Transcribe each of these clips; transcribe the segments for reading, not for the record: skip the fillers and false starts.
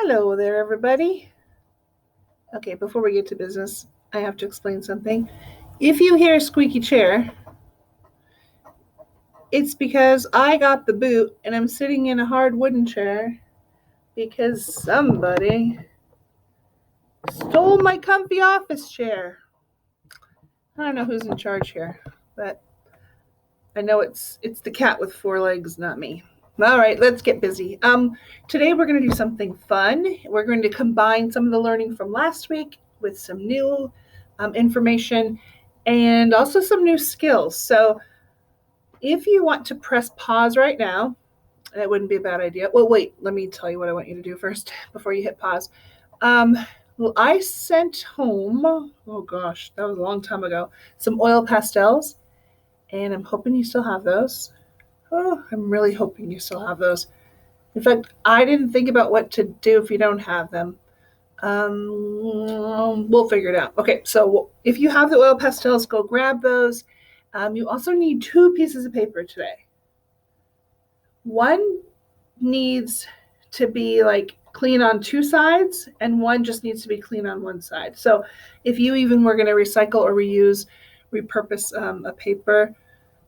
Hello there, everybody. Okay, before we get to business, I have to explain something. If you hear a squeaky chair, it's because I got the boot and I'm sitting in a hard wooden chair because somebody stole my comfy office chair. I don't know who's in charge here, but I know it's the cat with four legs, not me. All right, let's get busy. Today we're going to do something fun. We're going to combine some of the learning from last week with some new information and also some new skills. So if you want to press pause right now, that wouldn't be a bad idea. Well, wait, let me tell you what I want you to do first before you hit pause. Well, I sent home, oh gosh, that was a long time ago, some oil pastels, and I'm hoping you still have those. Oh, I'm really hoping you still have those. In fact, I didn't think about what to do if you don't have them. We'll figure it out. Okay, so if you have the oil pastels, go grab those. You also need 2 pieces of paper today. One needs to be like clean on 2 sides, and one just needs to be clean on 1 side. So if you even were going to recycle or repurpose a paper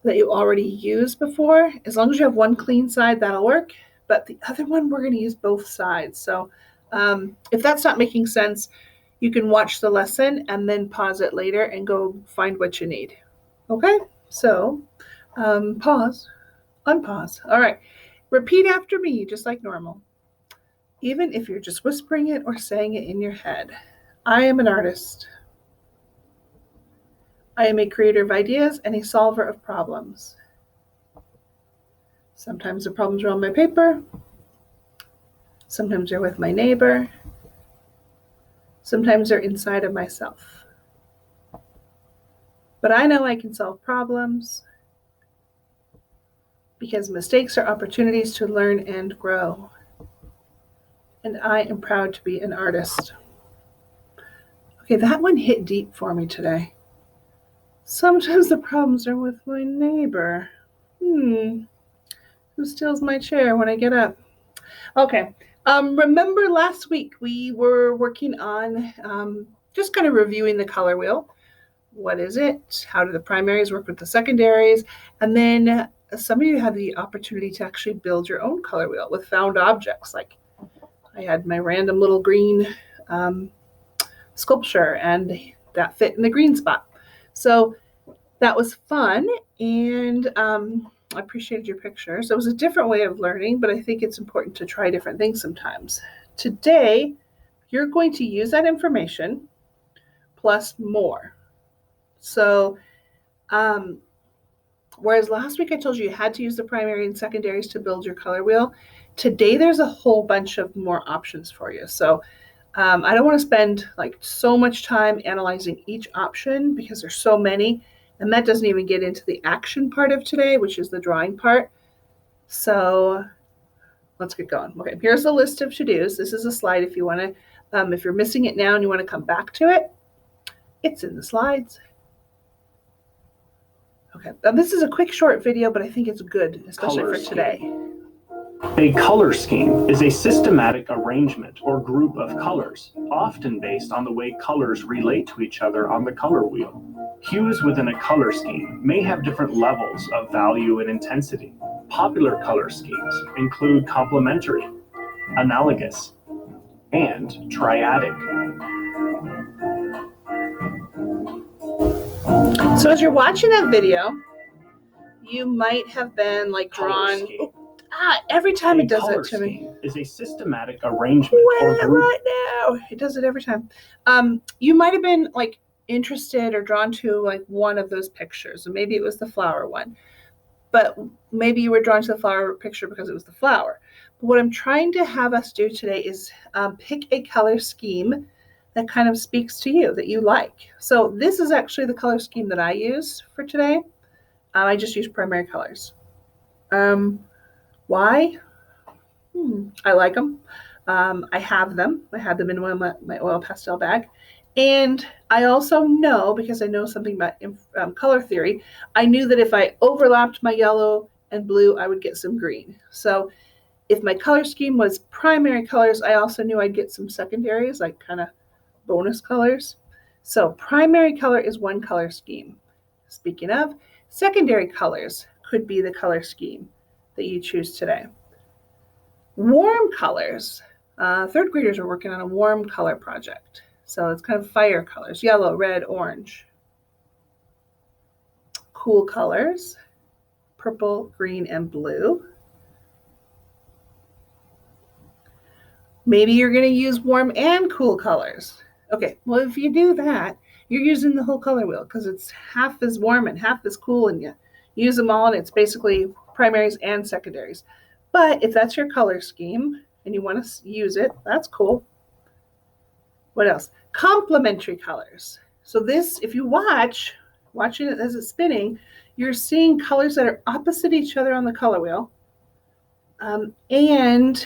that you already used before, as long as you have 1 clean side, that'll work. But the other one, we're going to use both sides. So if that's not making sense, you can watch the lesson and then pause it later and go find what you need. Okay, so pause, unpause. All right, repeat after me, just like normal. Even if you're just whispering it or saying it in your head. I am an artist. I am a creator of ideas and a solver of problems. Sometimes the problems are on my paper. Sometimes they're with my neighbor. Sometimes they're inside of myself. But I know I can solve problems because mistakes are opportunities to learn and grow. And I am proud to be an artist. Okay, that one hit deep for me today. Sometimes the problems are with my neighbor. Who steals my chair when I get up? Okay. Remember last week we were working on just kind of reviewing the color wheel. What is it? How do the primaries work with the secondaries? And then some of you had the opportunity to actually build your own color wheel with found objects. Like I had my random little green sculpture, and that fit in the green spot. So that was fun, and I appreciated your pictures. It was a different way of learning, but I think it's important to try different things sometimes. Today, you're going to use that information plus more. So, whereas last week I told you had to use the primary and secondaries to build your color wheel, today there's a whole bunch of more options for you. So I don't want to spend like so much time analyzing each option because there's so many. And that doesn't even get into the action part of today, which is the drawing part. So let's get going. Okay, here's a list of to-dos. This is a slide if you want to, if you're missing it now and you want to come back to it, it's in the slides. Okay, this is a quick short video, but I think it's good, especially for today. A color scheme is a systematic arrangement or group of colors, often based on the way colors relate to each other on the color wheel. Hues within a color scheme may have different levels of value and intensity. Popular color schemes include complementary, analogous, and triadic. So as you're watching that video, you might have been like drawn. Every time it does it to me. Is a systematic arrangement or group. Right now, it does it every time. You might have been like interested or drawn to like one of those pictures, or maybe it was the flower one. But maybe you were drawn to the flower picture because it was the flower. But what I'm trying to have us do today is pick a color scheme that kind of speaks to you, that you like. So this is actually the color scheme that I use for today. I just use primary colors. Why? I like them. I have them. I had them in my oil pastel bag. And I also know, because I know something about color theory, I knew that if I overlapped my yellow and blue, I would get some green. So If my color scheme was primary colors, I also knew I'd get some secondaries, like kind of bonus colors. So primary color is one color scheme. Speaking of, secondary colors could be the color scheme that you choose today. Warm colors. Third graders are working on a warm color project. So it's kind of fire colors, yellow, red, orange. Cool colors, purple, green, and blue. Maybe you're going to use warm and cool colors. Okay, well, if you do that, you're using the whole color wheel because it's half as warm and half as cool, and you use them all, and it's basically primaries and secondaries. But if that's your color scheme and you want to use it, that's cool. What else? Complementary colors. So this, if you watching it as it's spinning, you're seeing colors that are opposite each other on the color wheel. And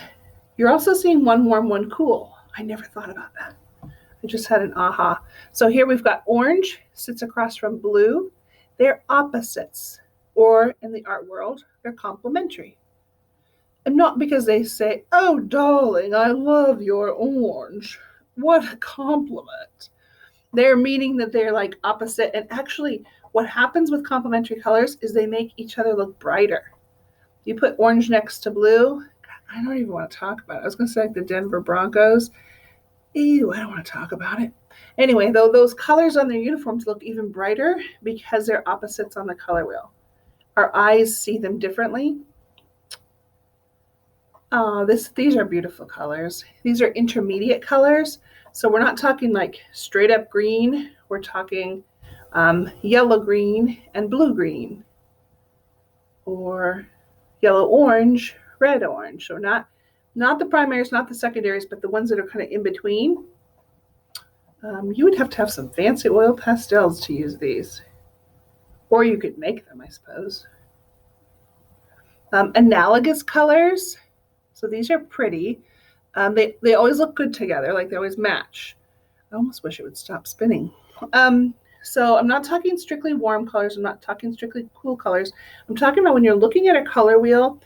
you're also seeing one warm, one cool. I never thought about that. I just had an aha. So here we've got orange sits across from blue. They're opposites, or in the art world, they're complementary. And not because they say, oh, darling, I love your orange. What a compliment. They're meaning that they're like opposite. And actually, what happens with complementary colors is they make each other look brighter. You put orange next to blue, I don't even want to talk about it. I was going to say like the Denver Broncos. Ew, I don't want to talk about it. Anyway, though, those colors on their uniforms look even brighter because they're opposites on the color wheel. Our eyes see them differently. These are beautiful colors. These are intermediate colors. So we're not talking like straight up green. We're talking yellow green and blue green, or yellow orange, red orange. So not the primaries, not the secondaries, but the ones that are kind of in between. You would have to have some fancy oil pastels to use these, or you could make them, I suppose. Analogous colors. So these are pretty. They always look good together, like they always match. I almost wish it would stop spinning. So I'm not talking strictly warm colors. I'm not talking strictly cool colors. I'm talking about when you're looking at a color wheel,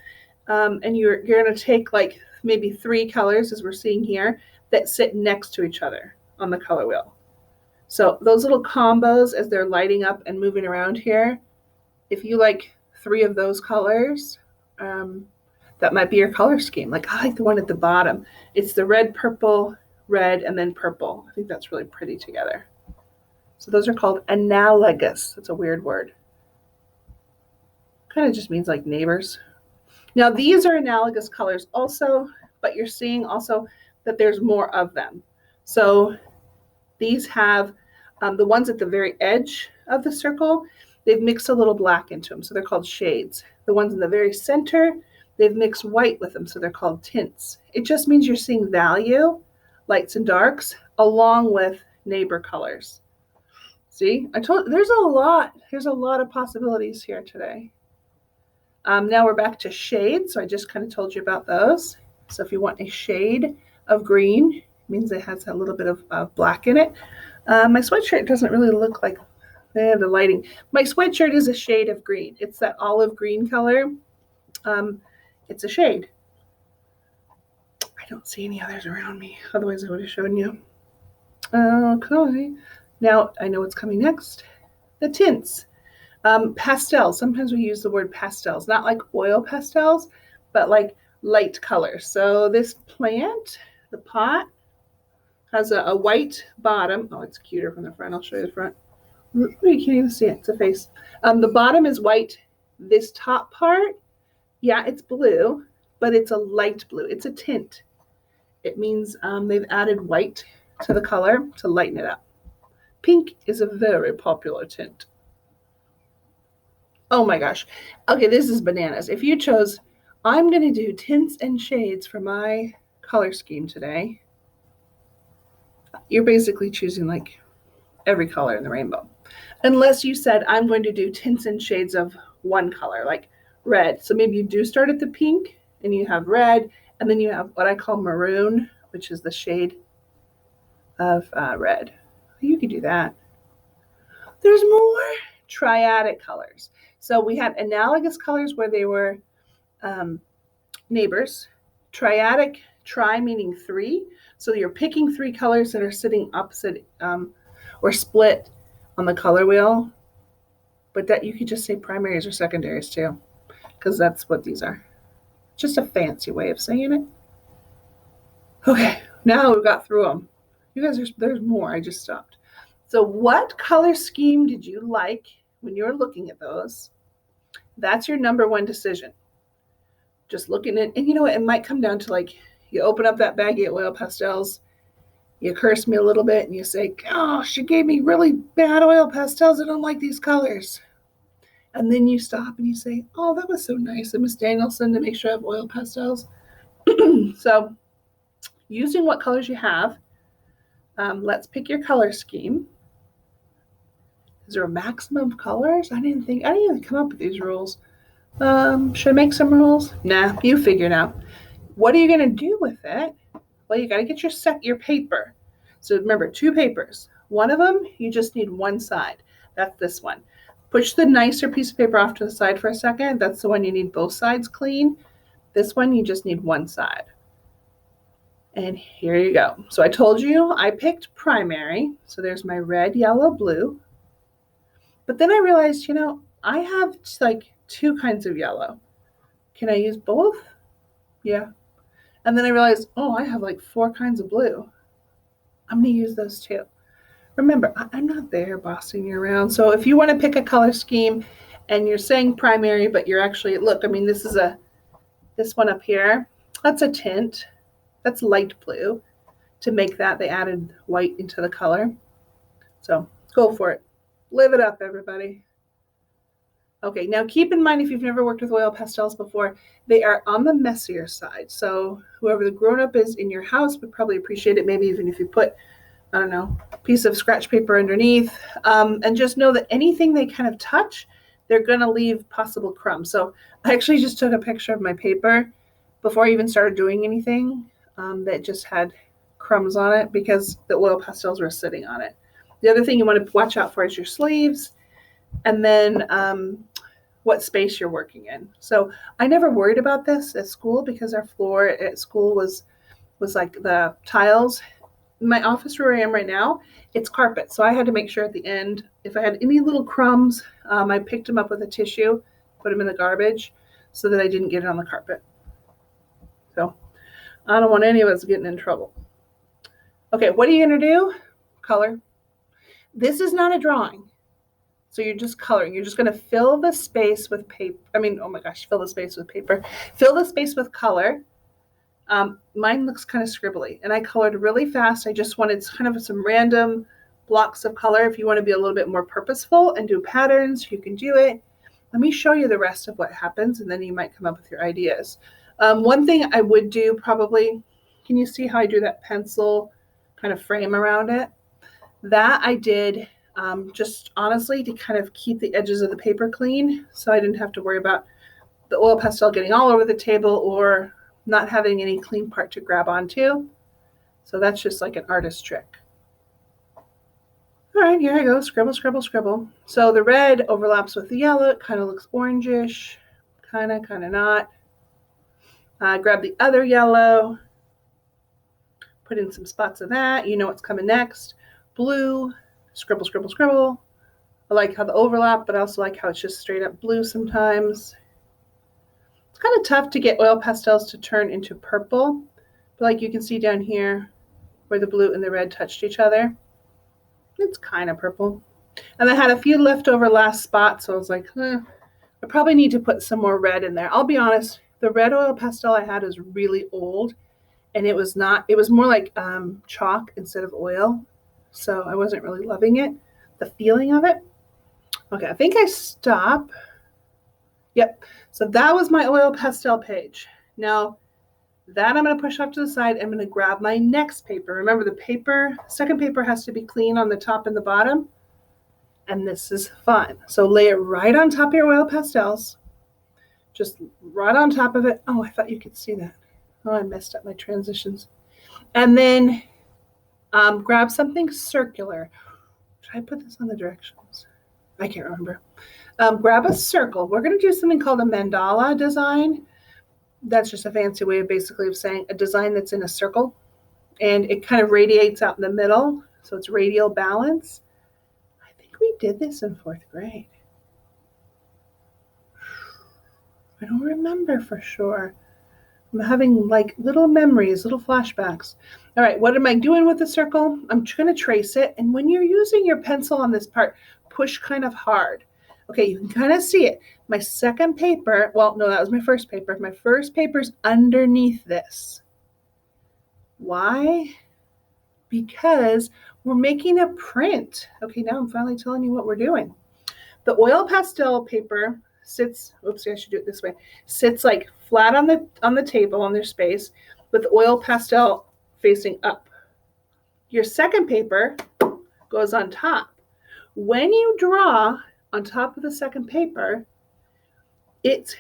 and you're going to take like maybe 3 colors, as we're seeing here, that sit next to each other on the color wheel. So those little combos as they're lighting up and moving around here, if you like 3 of those colors, that might be your color scheme. Like I like the one at the bottom. It's the red, purple, red, and then purple. I think that's really pretty together. So those are called analogous. That's a weird word. Kind of just means like neighbors. Now these are analogous colors also, but you're seeing also that there's more of them. So these have the ones at the very edge of the circle, they've mixed a little black into them, so they're called shades. The ones in the very center, they've mixed white with them, so they're called tints. It just means you're seeing value, lights and darks, along with neighbor colors. See, there's a lot of possibilities here today. Now we're back to shades, so I just kind of told you about those. So if you want a shade of green, it means it has a little bit of black in it. My sweatshirt doesn't really look like the lighting. My sweatshirt is a shade of green. It's that olive green color. It's a shade. I don't see any others around me. Otherwise, I would have shown you. Okay. Now I know what's coming next. The tints. Pastels. Sometimes we use the word pastels, not like oil pastels, but like light colors. So this plant, the pot, has a white bottom. Oh, it's cuter from the front. I'll show you the front. You can't even see it. It's a face. The bottom is white. This top part, yeah, it's blue, but it's a light blue. It's a tint. It means they've added white to the color to lighten it up. Pink is a very popular tint. Oh my gosh. Okay, this is bananas. If you chose, I'm going to do tints and shades for my color scheme today, you're basically choosing like every color in the rainbow. Unless you said, I'm going to do tints and shades of one color, like red. So maybe you do start at the pink and you have red, and then you have what I call maroon, which is the shade of red. You could do that. There's more triadic colors. So we had analogous colors where they were neighbors. triadic, tri meaning three. So you're picking three colors that are sitting opposite or split on the color wheel. But that you could just say primaries or secondaries too, because that's what these are. Just a fancy way of saying it. Okay, now we got through them. You guys, there's more. I just stopped. So what color scheme did you like when you were looking at those? That's your number one decision. Just looking at, and you know what, it might come down to like, you open up that baggie of oil pastels, you curse me a little bit, and you say, oh, she gave me really bad oil pastels. I don't like these colors. And then you stop and you say, oh, that was so nice of Miss Danielson to make sure I have oil pastels. So using what colors you have, let's pick your color scheme. Is there a maximum of colors? I didn't even come up with these rules. Should I make some rules? Nah, you figure it out. What are you going to do with it? Well, you got to get your paper. So remember, 2 papers. One of them, you just need one side. That's this one. Push the nicer piece of paper off to the side for a second. That's the one you need both sides clean. This one, you just need one side. And here you go. So I told you I picked primary. So there's my red, yellow, blue. But then I realized, I have like 2 kinds of yellow. Can I use both? Yeah. And then I realized, oh, I have like 4 kinds of blue. I'm going to use those too. Remember, I'm not there bossing you around. So if you want to pick a color scheme and you're saying primary, but you're actually, look, I mean, this one up here, that's a tint. That's light blue. To make that, they added white into the color. So go for it. Live it up, everybody. Okay, now keep in mind, if you've never worked with oil pastels before, they are on the messier side. So whoever the grown-up is in your house would probably appreciate it, maybe even if you put, I don't know, a piece of scratch paper underneath. And just know that anything they kind of touch, they're going to leave possible crumbs. So I actually just took a picture of my paper before I even started doing anything that just had crumbs on it because the oil pastels were sitting on it. The other thing you want to watch out for is your sleeves, and then what space you're working in. So I never worried about this at school because our floor at school was like the tiles. In my office where I am right now, it's carpet. So I had to make sure at the end, if I had any little crumbs, I picked them up with a tissue, put them in the garbage so that I didn't get it on the carpet. So I don't want any of us getting in trouble. Okay, what are you going to do? Color. This is not a drawing. So you're just coloring. You're just going to fill the space with paper. Fill the space with paper. Fill the space with color. Mine looks kind of scribbly, and I colored really fast. I just wanted kind of some random blocks of color. If you want to be a little bit more purposeful and do patterns, you can do it. Let me show you the rest of what happens, and then you might come up with your ideas. One thing I would do probably, can you see how I do that pencil kind of frame around it? That I did just honestly to kind of keep the edges of the paper clean, so I didn't have to worry about the oil pastel getting all over the table or not having any clean part to grab onto. So that's just like an artist trick. All right, here I go. Scribble, scribble, scribble. So the red overlaps with the yellow. It kind of looks orangish, kind of not. Grab the other yellow, put in some spots of that. You know what's coming next. Blue, scribble, scribble, scribble. I like how the overlap, but I also like how it's just straight up blue sometimes. It's kind of tough to get oil pastels to turn into purple, but like you can see down here where the blue and the red touched each other, it's kind of purple. And I had a few leftover last spots, so I was like, I probably need to put some more red in there. I'll be honest, the red oil pastel I had is really old, and it was more like chalk instead of oil, so I wasn't really loving it, the feeling of it. Okay, I think I stop. Yep, so that was my oil pastel page. Now, that I'm going to push off to the side. I'm going to grab my next paper. Remember, the second paper has to be clean on the top and the bottom, and this is fun. So lay it right on top of your oil pastels, just right on top of it. Oh, I thought you could see that. Oh, I messed up my transitions. And then grab something circular. Should I put this on the directions? I can't remember. Grab a circle. We're going to do something called a mandala design. That's just a fancy way of basically of saying a design that's in a circle and it kind of radiates out in the middle. So it's radial balance. I think we did this in 4th grade. I don't remember for sure. I'm having like little memories, little flashbacks. All right, what am I doing with the circle? I'm going to trace it. And when you're using your pencil on this part, push kind of hard. Okay, you can kind of see it. My second paper, well, no, that was my first paper. My first paper's underneath this. Why? Because we're making a print. Okay, now I'm finally telling you what we're doing. The oil pastel paper sits, oopsie, I should do it this way, sits like flat on the table on their space with oil pastel facing up. Your second paper goes on top. When you draw on top of the second paper, it's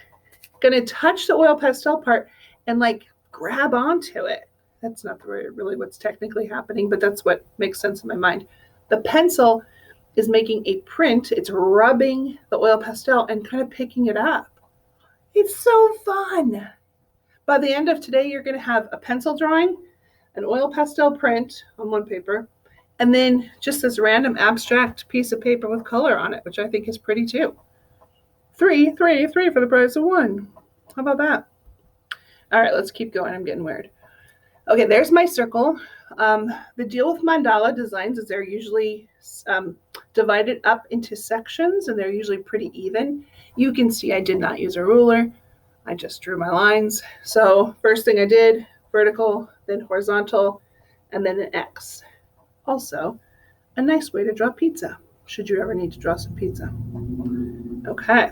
going to touch the oil pastel part and like grab onto it. That's not really what's technically happening, but that's what makes sense in my mind. The pencil is making a print. It's rubbing the oil pastel and kind of picking it up. It's so fun. By the end of today, you're going to have a pencil drawing, an oil pastel print on one paper, and then just this random abstract piece of paper with color on it, which I think is pretty too. Three for the price of one. How about that? All right, let's keep going. I'm getting weird. Okay, there's my circle. The deal with mandala designs is they're usually divided up into sections and they're usually pretty even. You can see I did not use a ruler. I just drew my lines. So first thing I did, vertical, then horizontal, and then an X. Also, a nice way to draw pizza, should you ever need to draw some pizza. Okay,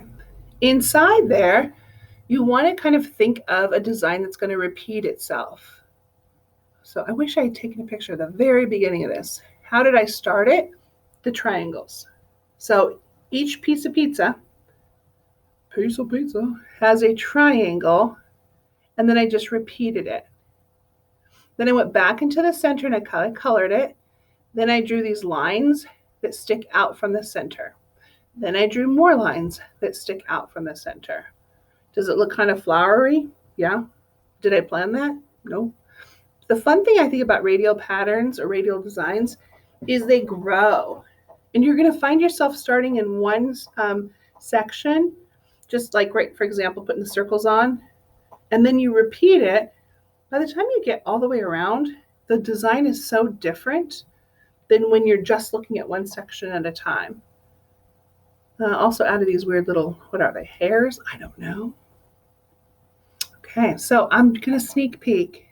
inside there, you want to kind of think of a design that's going to repeat itself. So I wish I had taken a picture of the very beginning of this. How did I start it? The triangles. So each piece of pizza has a triangle, and then I just repeated it. Then I went back into the center and I colored it. Then I drew these lines that stick out from the center. Then I drew more lines that stick out from the center. Does it look kind of flowery? Yeah. Did I plan that? No. The fun thing I think about radial patterns or radial designs is they grow. And you're going to find yourself starting in one section, just like, right, for example, putting the circles on, and then you repeat it. By the time you get all the way around, the design is so different than when you're just looking at one section at a time. Also added these weird little, what are they, hairs? I don't know. Okay, so I'm going to sneak peek.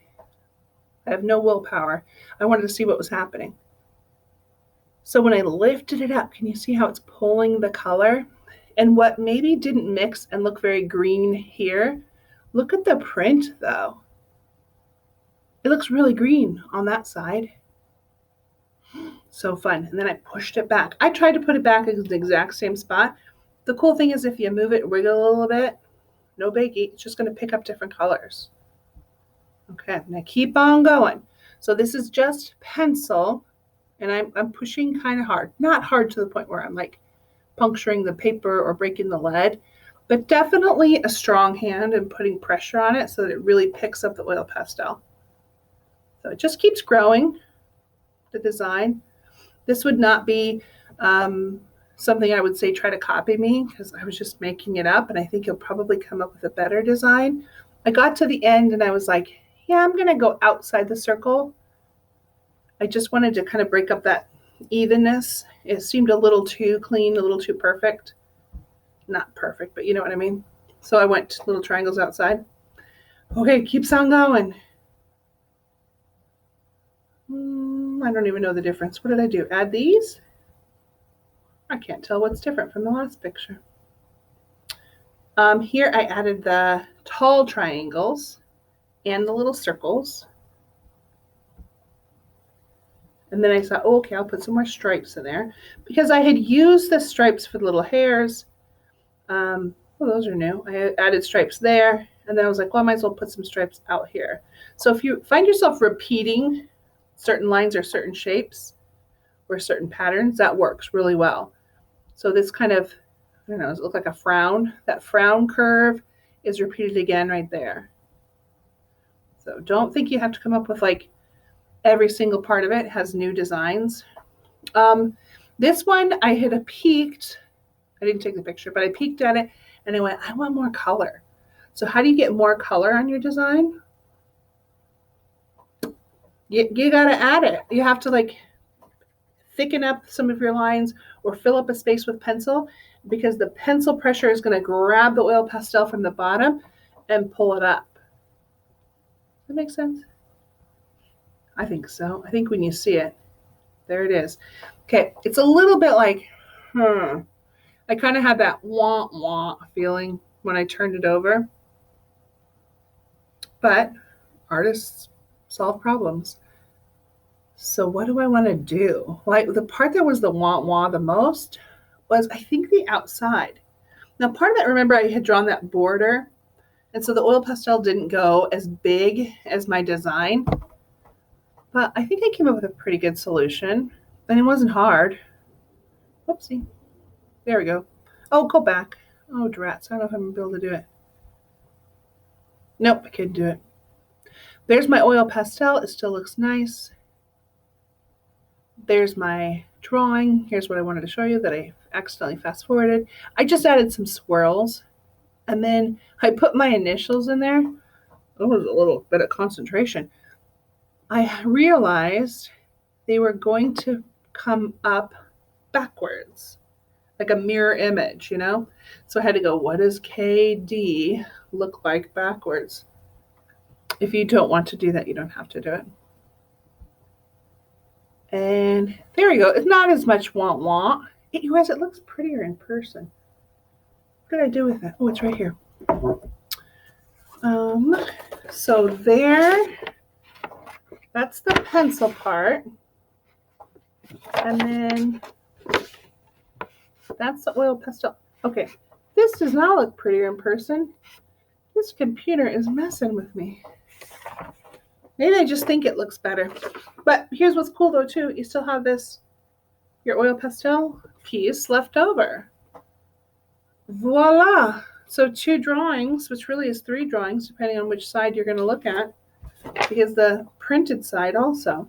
I have no willpower. I wanted to see what was happening. So when I lifted it up, can you see how it's pulling the color? And what maybe didn't mix and look very green here, look at the print though. It looks really green on that side. So fun. And then I pushed it back. I tried to put it back in the exact same spot. The cool thing is if you move it, wiggle a little bit, no biggie, it's just going to pick up different colors. Okay, now keep on going. So this is just pencil, and I'm pushing kind of hard. Not hard to the point where I'm like puncturing the paper or breaking the lead, but definitely a strong hand and putting pressure on it so that it really picks up the oil pastel. So it just keeps growing, the design. This would not be something I would say try to copy me because I was just making it up, and I think you'll probably come up with a better design. I got to the end and I was like, yeah, I'm going to go outside the circle. I just wanted to kind of break up that evenness. It seemed a little too clean, a little too perfect. Not perfect, but you know what I mean. So I went little triangles outside. Okay, keeps on going. I don't even know the difference. What did I do? Add these? I can't tell what's different from the last picture. Here I added the tall triangles and the little circles. And then I thought, oh, okay, I'll put some more stripes in there because I had used the stripes for the little hairs. Well, those are new. I added stripes there, and then I was like, well, I might as well put some stripes out here. So if you find yourself repeating certain lines or certain shapes or certain patterns, that works really well. So this kind of, I don't know, does it look like a frown? That frown curve is repeated again right there. though. Don't think you have to come up with like every single part of it has new designs. This one I had peeked. I didn't take the picture, but I peeked at it and I went, I want more color. So how do you get more color on your design? You got to add it. You have to like thicken up some of your lines or fill up a space with pencil, because the pencil pressure is going to grab the oil pastel from the bottom and pull it up. Does that make sense? I think so. I think when you see it, there it is. Okay, it's a little bit like, I kind of had that wah wah feeling when I turned it over. But artists solve problems. So what do I want to do? Like the part that was the wah wah the most was, I think, the outside. Now part of that, remember, I had drawn that border, and so the oil pastel didn't go as big as my design. But I think I came up with a pretty good solution, and it wasn't hard. Whoopsie. There we go. Oh, go back. Oh, drats. I don't know if I'm going to be able to do it. Nope, I couldn't do it. There's my oil pastel. It still looks nice. There's my drawing. Here's what I wanted to show you that I accidentally fast forwarded. I just added some swirls, and then I put my initials in there. It was a little bit of concentration. I realized they were going to come up backwards, like a mirror image, you know? So I had to go, what does KD look like backwards? If you don't want to do that, you don't have to do it. And there we go. It's not as much wah-wah. You guys, it looks prettier in person. What did I do with that? Oh, it's right here. So there, that's the pencil part. And then that's the oil pastel. Okay, this does not look prettier in person. This computer is messing with me. Maybe I just think it looks better. But here's what's cool though too. You still have this, your oil pastel piece left over. Voila. So 2 drawings, which really is 3 drawings, depending on which side you're going to look at, because the printed side also.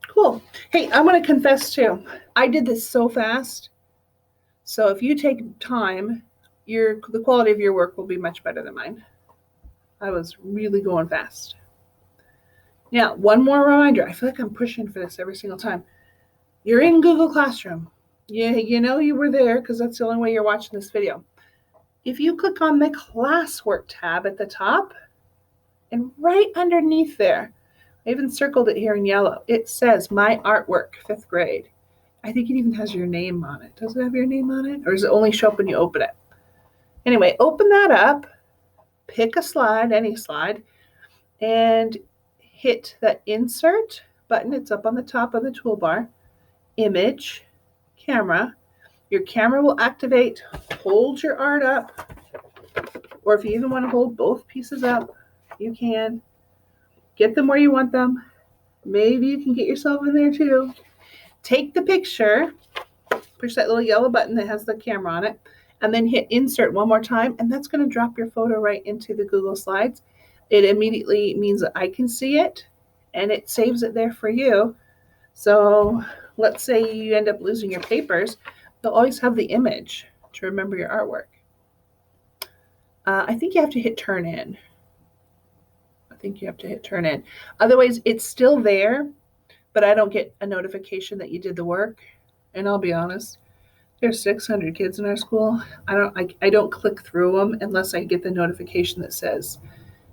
Cool. Hey, I'm going to confess too. I did this so fast. So if you take time, the quality of your work will be much better than mine. I was really going fast. Now, one more reminder. I feel like I'm pushing for this every single time. You're in Google Classroom. You know you were there because that's the only way you're watching this video. If you click on the classwork tab at the top, and right underneath there, I even circled it here in yellow, it says My Artwork, 5th grade. I think it even has your name on it. Does it have your name on it? Or does it only show up when you open it? Anyway, open that up, pick a slide, any slide, and hit the Insert button. It's up on the top of the toolbar. Image, camera. Your camera will activate. Hold your art up. Or if you even want to hold both pieces up, you can. Get them where you want them. Maybe you can get yourself in there too. Take the picture. Push that little yellow button that has the camera on it. And then hit Insert one more time. And that's going to drop your photo right into the Google Slides. It immediately means that I can see it. And it saves it there for you. So let's say you end up losing your papers. You'll always have the image to remember your artwork. I think you have to hit Turn In. Otherwise, it's still there, but I don't get a notification that you did the work. And I'll be honest, there's 600 kids in our school. I don't click through them unless I get the notification that says,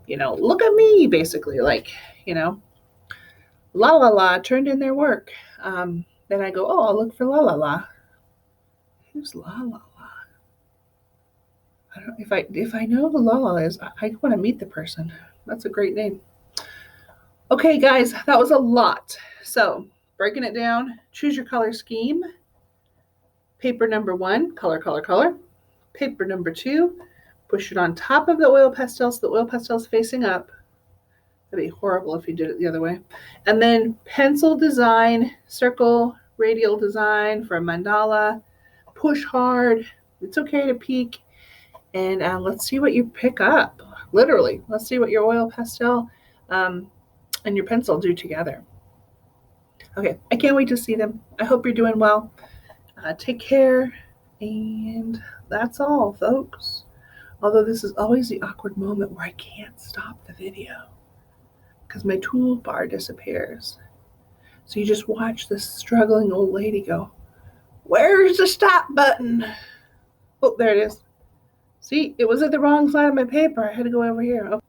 look at me, basically, like, la la la turned in their work. Then I go, I'll look for la la la. Who's la la la? I don't if I know who la la is, I want to meet the person. That's a great name. Okay, guys, that was a lot. So breaking it down, choose your color scheme. Paper number 1, color, color, color. Paper number 2, push it on top of the oil pastel so the oil pastel is facing up. That'd be horrible if you did it the other way. And then pencil design, circle, radial design for a mandala. Push hard. It's okay to peek. And let's see what you pick up. literally. Let's see what your oil pastel and your pencil do together. Okay, I can't wait to see them. I hope you're doing well. Take care, and that's all, folks. Although this is always the awkward moment where I can't stop the video because my toolbar disappears. So you just watch this struggling old lady go, "Where's the stop button?" Oh, there it is. See, it was at the wrong side of my paper. I had to go over here. Okay.